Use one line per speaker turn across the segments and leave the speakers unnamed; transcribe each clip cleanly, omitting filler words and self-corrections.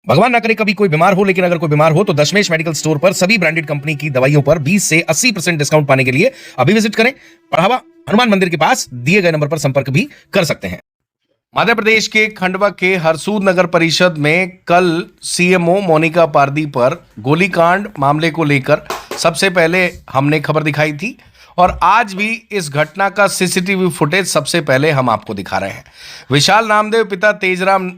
भगवान ना करे कभी कोई बीमार हो, लेकिन अगर कोई बीमार हो तो दशमेश मेडिकल स्टोर पर सभी ब्रांडेड कंपनी की दवाइयों पर 20 से 80% डिस्काउंट पाने के लिए अभी विजिट करें। बढ़ावा हनुमान मंदिर के पास दिए गए नंबर पर संपर्क भी कर सकते हैं। मध्य प्रदेश के खंडवा के हरसूद नगर परिषद में कल सीएमओ मोनिका पारदी पर गोलीकांड मामले को लेकर सबसे पहले हमने खबर दिखाई थी और आज भी इस घटना का सीसीटीवी फुटेज सबसे पहले हम आपको दिखा रहे हैं। विशाल नामदेव पिता तेजराम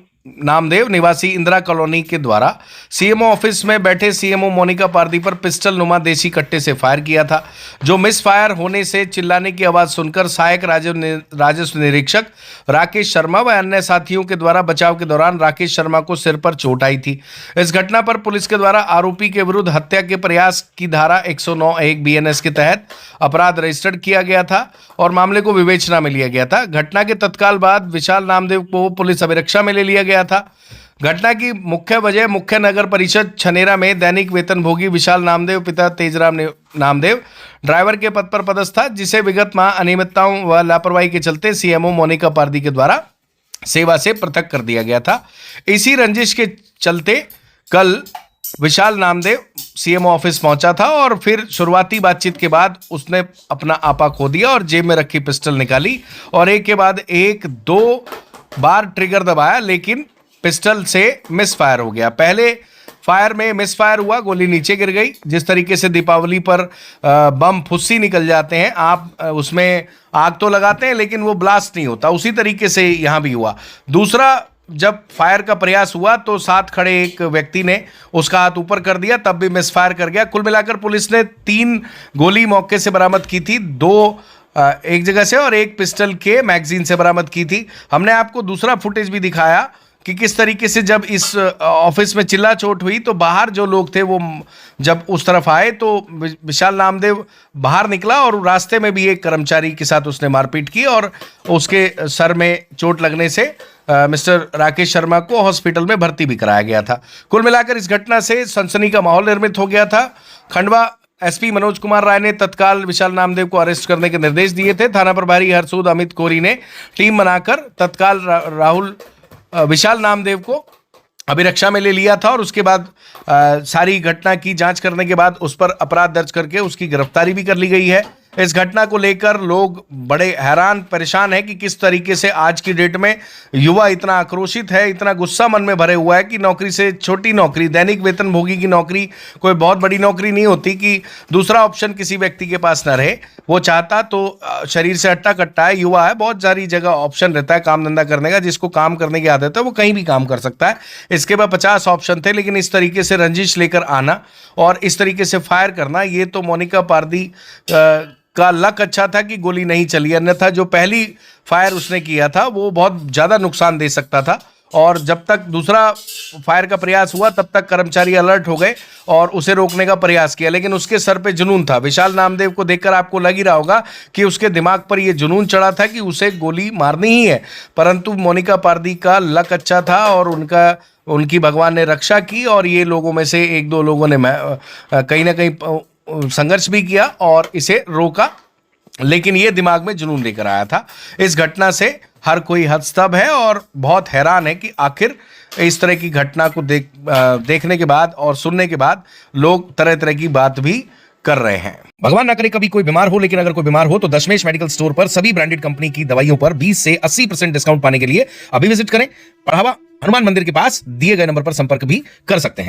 नामदेव निवासी इंदिरा कॉलोनी के द्वारा सीएमओ ऑफिस में बैठे सीएमओ मोनिका पारदी पर पिस्टल नुमा देसी कट्टे से फायर किया था, जो मिस फायर होने से चिल्लाने की आवाज सुनकर सहायक राजस्व निरीक्षक राकेश शर्मा व अन्य साथियों के द्वारा बचाव के दौरान राकेश शर्मा को सिर पर चोट आई थी। इस घटना पर पुलिस के द्वारा आरोपी के विरुद्ध हत्या के प्रयास की धारा 109(1) BNS के तहत अपराध रजिस्टर्ड किया गया था और मामले को विवेचना में लिया गया था। घटना के तत्काल बाद विशाल नामदेव को पुलिस अभिरक्षा में ले लिया गया था। घटना की मुख्य वजह मुख्य नगर परिषद छनेरा में दैनिक वेतनभोगी विशाल नामदेव पिता तेजराम नामदेव ड्राइवर के पद पर पदस्थ था, जिसे विगत माह अनियमितताओं व लापरवाही के चलते सीएमओ मोनिका पारदी के द्वारा सेवा से पृथक कर दिया गया था। इसी रंजिश के चलते कल विशाल नामदेव सीएमओ ऑफिस पहुंचा था और फिर शुरुआती बातचीत के बाद उसने अपना आपा खो दिया और जेब में रखी पिस्टल निकाली और एक के बाद एक 2 बार ट्रिगर दबाया, लेकिन पिस्टल से मिस फायर हो गया। पहले फायर में मिस फायर हुआ, गोली नीचे गिर गई। जिस तरीके से दीपावली पर बम फुस्सी निकल जाते हैं, आप उसमें आग तो लगाते हैं लेकिन वो ब्लास्ट नहीं होता, उसी तरीके से यहाँ भी हुआ। दूसरा, जब फायर का प्रयास हुआ तो साथ खड़े एक व्यक्ति ने उसका हाथ ऊपर कर दिया, तब भी मिस फायर कर गया। कुल मिलाकर पुलिस ने 3 गोली मौके से बरामद की थी, 2 एक जगह से और एक पिस्टल के मैगजीन से बरामद की थी। हमने आपको दूसरा फुटेज भी दिखाया कि किस तरीके से जब इस ऑफिस में चिल्ला चोट हुई तो बाहर जो लोग थे वो जब उस तरफ आए तो विशाल नामदेव बाहर निकला और रास्ते में भी एक कर्मचारी के साथ उसने मारपीट की और उसके सर में चोट लगने से मिस्टर राकेश शर्मा को हॉस्पिटल में भर्ती भी कराया गया था। कुल मिलाकर इस घटना से सनसनी का माहौल निर्मित हो गया था। खंडवा एसपी मनोज कुमार राय ने तत्काल विशाल नामदेव को अरेस्ट करने के निर्देश दिए थे। थाना प्रभारी हरसूद अमित कोरी ने टीम बनाकर तत्काल विशाल नामदेव को अभिरक्षा में ले लिया था और उसके बाद सारी घटना की जांच करने के बाद उस पर अपराध दर्ज करके उसकी गिरफ्तारी भी कर ली गई है। इस घटना को लेकर लोग बड़े हैरान परेशान हैं कि किस तरीके से आज की डेट में युवा इतना आक्रोशित है, इतना गुस्सा मन में भरे हुआ है कि नौकरी से छोटी नौकरी, दैनिक वेतनभोगी की नौकरी कोई बहुत बड़ी नौकरी नहीं होती कि दूसरा ऑप्शन किसी व्यक्ति के पास न रहे। वो चाहता तो शरीर से हट्टा कट्टा है, युवा है, बहुत सारी जगह ऑप्शन रहता है काम धंधा करने का। जिसको काम करने की आदत है वो कहीं भी काम कर सकता है। इसके बाद 50 ऑप्शन थे, लेकिन इस तरीके से रंजिश लेकर आना और इस तरीके से फायर करना, ये तो मोनिका पारदी का लक अच्छा था कि गोली नहीं चली, अन्यथा जो पहली फायर उसने किया था वो बहुत ज़्यादा नुकसान दे सकता था। और जब तक दूसरा फायर का प्रयास हुआ तब तक कर्मचारी अलर्ट हो गए और उसे रोकने का प्रयास किया, लेकिन उसके सर पे जुनून था। विशाल नामदेव को देखकर आपको लग ही रहा होगा कि उसके दिमाग पर यह जुनून चढ़ा था कि उसे गोली मारनी ही है, परंतु मोनिका पारदी का लक अच्छा था और उनकी भगवान ने रक्षा की और ये लोगों में से 1-2 लोगों ने कहीं ना कहीं संघर्ष भी किया और इसे रोका, लेकिन ये दिमाग में जुनून लेकर आया था। इस घटना से हर कोई हतस्तभ है और बहुत हैरान है कि आखिर इस तरह की घटना को देखने के बाद और सुनने के बाद लोग तरह तरह की बात भी कर रहे हैं। भगवान ना करे कभी कोई बीमार हो, लेकिन अगर कोई बीमार हो तो दशमेश मेडिकल स्टोर पर सभी ब्रांडेड कंपनी की दवाइयों पर 20 से 80% डिस्काउंट पाने के लिए अभी विजिट करें। बढ़ावा हनुमान मंदिर के पास दिए गए नंबर पर संपर्क भी कर सकते हैं।